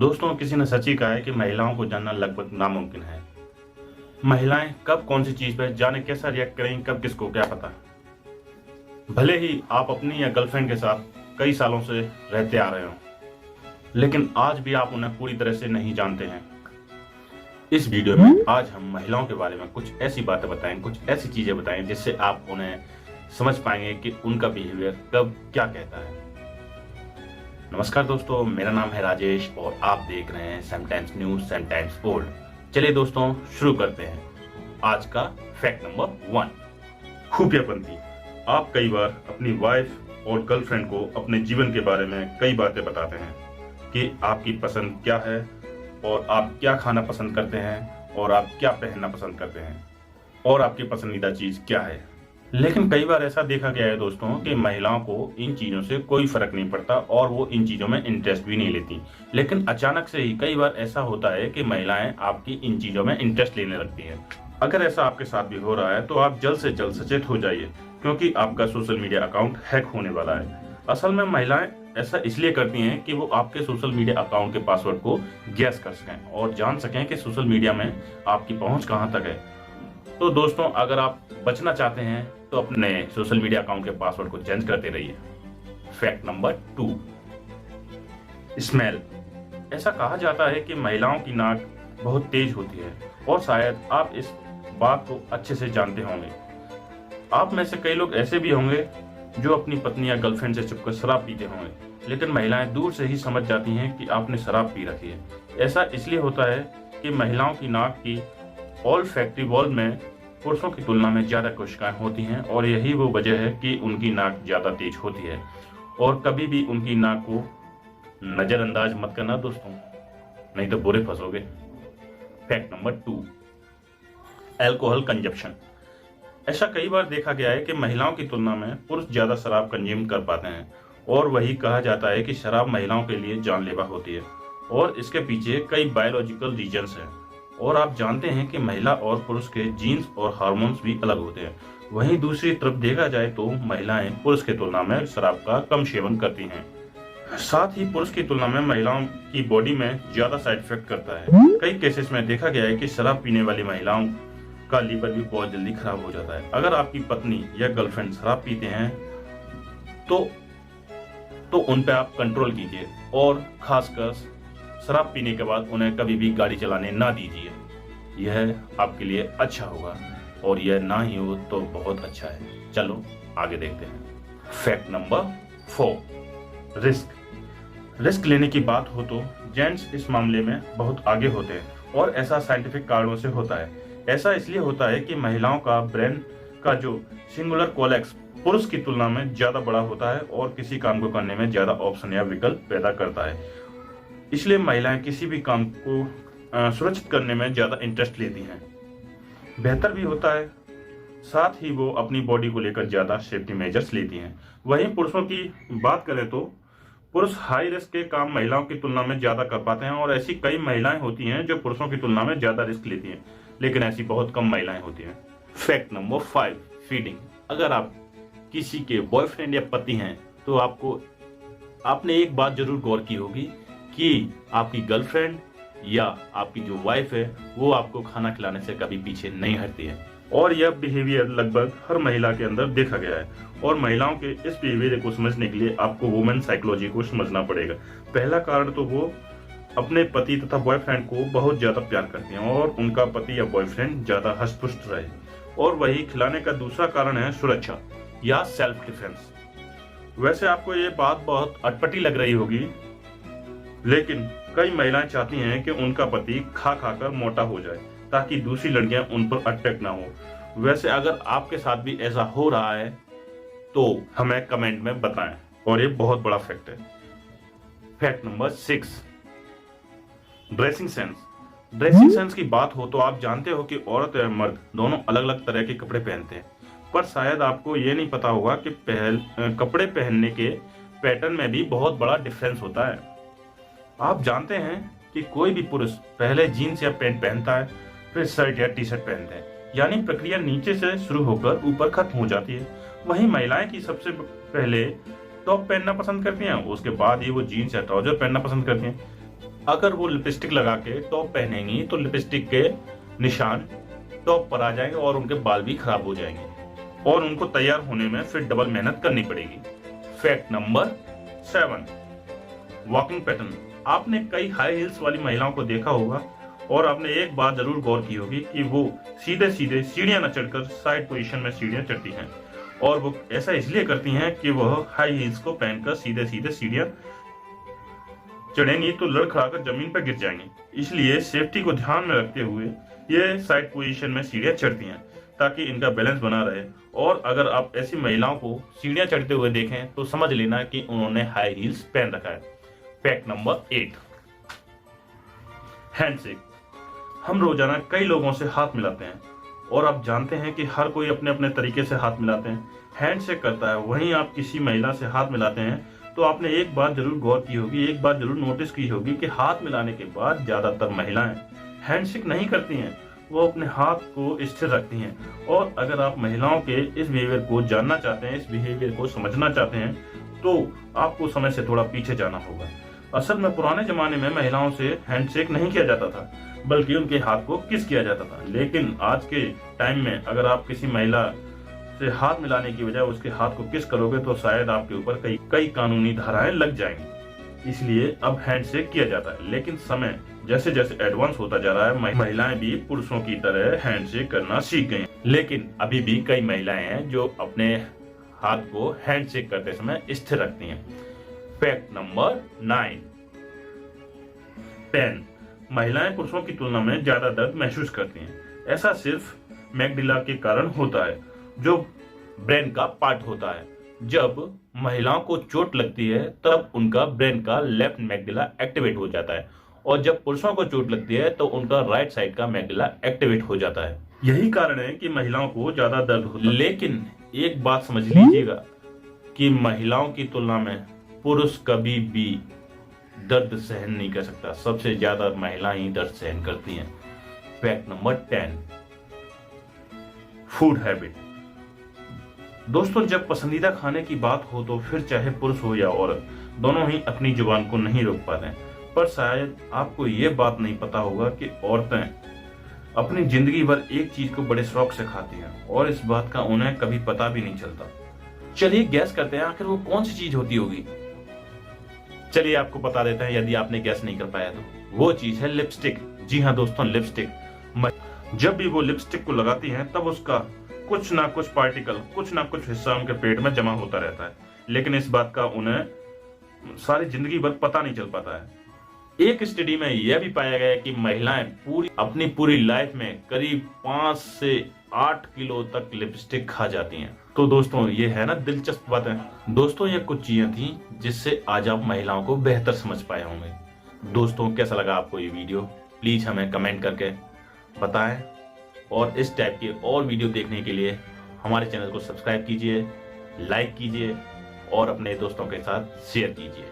दोस्तों, किसी ने सच ही कहा है कि महिलाओं को जानना लगभग नामुमकिन है। महिलाएं कब कौन सी चीज पर जाने कैसा रिएक्ट करेंगी, कब किसको क्या पता। भले ही आप अपनी या गर्लफ्रेंड के साथ कई सालों से रहते आ रहे हो, लेकिन आज भी आप उन्हें पूरी तरह से नहीं जानते हैं। इस वीडियो में आज हम महिलाओं के बारे में कुछ ऐसी बातें बताएं, कुछ ऐसी चीजें बताएं जिससे आप उन्हें समझ पाएंगे कि उनका बिहेवियर कब क्या कहता है। नमस्कार दोस्तों, मेरा नाम है राजेश और आप देख रहे हैं समटाइम्स न्यूज समटाइम्स ओल्ड। चलिए दोस्तों, शुरू करते हैं आज का फैक्ट नंबर 1। खुफियापंती। आप कई बार अपनी वाइफ और गर्लफ्रेंड को अपने जीवन के बारे में कई बातें बताते हैं कि आपकी पसंद क्या है और आप क्या खाना पसंद करते हैं और आप क्या पहनना पसंद करते हैं और आपकी पसंदीदा चीज क्या है। लेकिन कई बार ऐसा देखा गया है दोस्तों कि महिलाओं को इन चीजों से कोई फर्क नहीं पड़ता और वो इन चीजों में इंटरेस्ट भी नहीं लेती। लेकिन अचानक से ही कई बार ऐसा होता है कि महिलाएं आपकी इन चीजों में इंटरेस्ट लेने लगती हैं। अगर ऐसा आपके साथ भी हो रहा है तो आप जल्द से जल्द सचेत हो जाइए, क्योंकि आपका सोशल मीडिया अकाउंट हैक होने वाला है। असल में महिलाएं ऐसा इसलिए करती हैं कि वो आपके सोशल मीडिया अकाउंट के पासवर्ड को गैस कर सकें और जान सकें कि सोशल मीडिया में आपकी पहुंच कहां तक है। तो दोस्तों, अगर आप बचना चाहते हैं तो अपने सोशल मीडिया अकाउंट के पासवर्ड को चेंज करते रहिए। Fact number 2, smell. ऐसा कहा जाता है कि महिलाओं की नाक बहुत तेज होती है और शायद आप इस बात को अच्छे से जानते होंगे। आप में से कई लोग ऐसे भी होंगे जो अपनी पत्नी या गर्लफ्रेंड से छुपकर शराब पीते होंगे, लेकिन महिलाएं दूर से ही समझ जाती हैं कि आपने शराब पी रखी है। ऐसा इसलिए होता है कि महिलाओं की नाक की ऑल्फैक्टरी वाल्व में पुरुषों की तुलना में ज्यादा कोशिकाएं होती हैं और यही वो वजह है कि उनकी नाक ज्यादा तेज होती है। और कभी भी उनकी नाक को नजरअंदाज मत करना दोस्तों, नहीं तो बुरे फंसोगे। Fact number 2, alcohol consumption. ऐसा कई बार देखा गया है कि महिलाओं की तुलना में पुरुष ज्यादा शराब कंज्यूम कर पाते हैं और वही कहा जाता है कि शराब महिलाओं के लिए जानलेवा होती है और इसके पीछे कई बायोलॉजिकल रीजंस हैं। और आप जानते हैं कि महिला और पुरुष के जीन्स और हार्मोन्स भी अलग होते हैं। वहीं दूसरी तरफ देखा जाए तो महिलाएं पुरुष की तुलना में शराब का कम सेवन करती हैं। साथ ही पुरुष की तुलना में महिलाओं की बॉडी में ज्यादा साइड इफेक्ट करता है। कई केसेस में देखा गया है कि शराब पीने वाली महिलाओं का लीवर भी बहुत जल्दी खराब हो जाता है। अगर आपकी पत्नी या गर्लफ्रेंड शराब पीते हैं तो उन पे आप कंट्रोल कीजिए और खासकर शराब पीने के बाद उन्हें कभी भी गाड़ी चलाने ना दीजिए। यह आपके लिए अच्छा होगा और यह ना ही हो तो बहुत अच्छा है। चलो आगे देखते हैं। फैक्ट नंबर 4, रिस्क लेने की बात हो तो जेंट्स इस मामले में बहुत आगे होते हैं और ऐसा साइंटिफिक कारणों से होता है। ऐसा इसलिए होता है कि महिलाओं का ब्रेन का जो सिंगुलर कोलेक्स पुरुष की तुलना में ज्यादा बड़ा होता है और किसी काम को करने में ज्यादा ऑप्शन या विकल्प पैदा करता है। इसलिए महिलाएं किसी भी काम को सुरक्षित करने में ज्यादा इंटरेस्ट लेती हैं। बेहतर भी होता है, साथ ही वो अपनी बॉडी को लेकर ज्यादा सेफ्टी मेजर्स लेती हैं। वहीं पुरुषों की बात करें तो पुरुष हाई रिस्क के काम महिलाओं की तुलना में ज्यादा कर पाते हैं और ऐसी कई महिलाएं होती हैं जो पुरुषों की तुलना में ज्यादा रिस्क लेती हैं, लेकिन ऐसी बहुत कम महिलाएं होती हैं। Fact number 5, feeding. अगर आप किसी के बॉयफ्रेंड या पति हैं तो आपने एक बात जरूर गौर की होगी कि आपकी गर्लफ्रेंड या आपकी जो वाइफ है वो आपको खाना खिलाने से कभी पीछे नहीं हटती है और यह बिहेवियर लगभग हर महिला के अंदर देखा गया है। और महिलाओं के इस बिहेवियर को समझने के लिए आपको वुमेन साइकोलॉजी को समझना पड़ेगा। पहला कारण तो वो अपने पति तथा बॉयफ्रेंड को बहुत ज्यादा प्यार करती हैं और उनका पति या बॉयफ्रेंड ज्यादा हष्ट-पुष्ट रहे। और वही खिलाने का दूसरा कारण है सुरक्षा या सेल्फ डिफेंस। वैसे आपको ये बात बहुत अटपटी लग रही होगी, लेकिन कई महिलाएं चाहती हैं कि उनका पति खा खाकर मोटा हो जाए ताकि दूसरी लड़कियां उन पर अट्रैक्ट ना हो। वैसे अगर आपके साथ भी ऐसा हो रहा है तो हमें कमेंट में बताएं, और ये बहुत बड़ा फैक्ट है। Fact number 6, dressing sense. Dressing sense की बात हो तो आप जानते हो कि औरत और मर्द दोनों अलग अलग तरह के कपड़े पहनते हैं, पर शायद आपको ये नहीं पता होगा कि कपड़े पहनने के पैटर्न में भी बहुत बड़ा डिफरेंस होता है। आप जानते हैं कि कोई भी पुरुष पहले जीन्स या पैंट पहनता है, फिर शर्ट या टी शर्ट पहनते हैं, यानी प्रक्रिया नीचे से शुरू होकर ऊपर खत्म हो जाती है। वहीं महिलाएं की सबसे पहले टॉप पहनना पसंद करती हैं, उसके बाद ही वो जीन्स या ट्राउजर पहनना पसंद करती हैं। अगर वो लिपस्टिक लगा के टॉप पहनेंगी तो लिपस्टिक के निशान टॉप पर आ जाएंगे और उनके बाल भी खराब हो जाएंगे और उनको तैयार होने में फिर डबल मेहनत करनी पड़ेगी। Fact number 7, walking pattern. आपने कई हाई हील्स वाली महिलाओं को देखा होगा और आपने एक बात जरूर गौर की होगी कि वो सीधे सीधे सीढ़ियां न चढ़कर साइड पोजीशन में सीढ़ियां चढ़ती हैं और वो ऐसा इसलिए करती हैं कि वह हाई हील्स को पहनकर सीधे सीधे सीढ़ियां चढ़ेंगी तो लड़खड़ाकर जमीन पर गिर जाएंगी। इसलिए सेफ्टी को ध्यान में रखते हुए ये साइड पोजीशन में सीढ़ियां चढ़ती हैं ताकि इनका बैलेंस बना रहे। और अगर आप ऐसी महिलाओं को सीढ़ियां चढ़ते हुए देखें तो समझ लेना कि उन्होंने हाई हील्स पहन रखा है। Fact number 8, handshake. हम रोजाना कई लोगों से हाथ मिलाते हैं और आप जानते हैं कि हर कोई अपने अपने तरीके से हाथ मिलाते हैं, हैंडशेक करता है। वहीं आप किसी महिला से हाथ मिलाते हैं तो आपने एक बात जरूर गौर की होगी, एक बात जरूर नोटिस की होगी कि हाथ मिलाने के बाद ज्यादातर महिलाएं हैंडशेक नहीं करती हैं, वो अपने हाथ को स्थिर रखती हैं। और अगर आप महिलाओं के इस बिहेवियर को जानना चाहते हैं, इस बिहेवियर को समझना चाहते हैं तो आपको समय से थोड़ा पीछे जाना होगा। असल में पुराने जमाने में महिलाओं से हैंडशेक नहीं किया जाता था बल्कि उनके हाथ को किस किया जाता था। लेकिन आज के टाइम में अगर आप किसी महिला से हाथ मिलाने की बजाय उसके हाथ को किस करोगे तो शायद आपके ऊपर कई कानूनी धाराएं लग जाएंगी। इसलिए अब हैंडशेक किया जाता है। लेकिन समय जैसे जैसे एडवांस होता जा रहा है, महिलाएं भी पुरुषों की तरह हैंडशेक करना सीख गई। लेकिन अभी भी कई महिलाएं हैं जो अपने हाथ को हैंडशेक करते समय स्थिर रखती हैं। Fact number 9, pen. महिलाएं पुरुषों की तुलना में ज्यादा दर्द महसूस करती हैं। ऐसा सिर्फ मैगडिला के कारण होता है जो ब्रेन का पार्ट होता है। जब महिलाओं को चोट लगती है तब उनका ब्रेन का लेफ्ट मैगडिला एक्टिवेट हो जाता है और जब पुरुषों को चोट लगती है तो उनका राइट साइड का मैगडिला एक्टिवेट हो जाता है। यही कारण है कि महिलाओं को ज्यादा दर्द होता है। लेकिन एक बात समझ लीजिएगा कि महिलाओं की तुलना में पुरुष कभी भी दर्द सहन नहीं कर सकता। सबसे ज्यादा महिलाएं ही दर्द सहन करती हैं। Fact number 10, food habit. दोस्तों, जब पसंदीदा खाने की बात हो तो फिर चाहे पुरुष हो या औरत, दोनों ही अपनी जुबान को नहीं रोक पाते हैं। पर शायद आपको ये बात नहीं पता होगा कि औरतें अपनी जिंदगी भर एक चीज को बड़े शौक से खाती हैं और इस बात का उन्हें कभी पता भी नहीं चलता। चलिए गैस करते हैं, आखिर वो कौन सी चीज होती होगी। चलिए आपको बता देते हैं यदि आपने गैस नहीं कर पाया तो। वो चीज है लिपस्टिक। जी हाँ दोस्तों, लिपस्टिक। जब भी वो लिपस्टिक को लगाती हैं तब उसका कुछ ना कुछ पार्टिकल, कुछ ना कुछ हिस्सा उनके पेट में जमा होता रहता है, लेकिन इस बात का उन्हें सारी जिंदगी भर पता नहीं चल पाता है। एक स्टडी में यह भी पाया गया कि महिलाएं अपनी पूरी लाइफ में करीब 5 से 8 किलो तक लिपस्टिक खा जाती हैं। तो दोस्तों, ये है ना दिलचस्प बातें। दोस्तों, ये कुछ चीजें थी जिससे आज आप महिलाओं को बेहतर समझ पाए होंगे। दोस्तों, कैसा लगा आपको ये वीडियो? प्लीज हमें कमेंट करके बताएं और इस टाइप के और वीडियो देखने के लिए हमारे चैनल को सब्सक्राइब कीजिए, लाइक कीजिए और अपने दोस्तों के साथ शेयर कीजिए।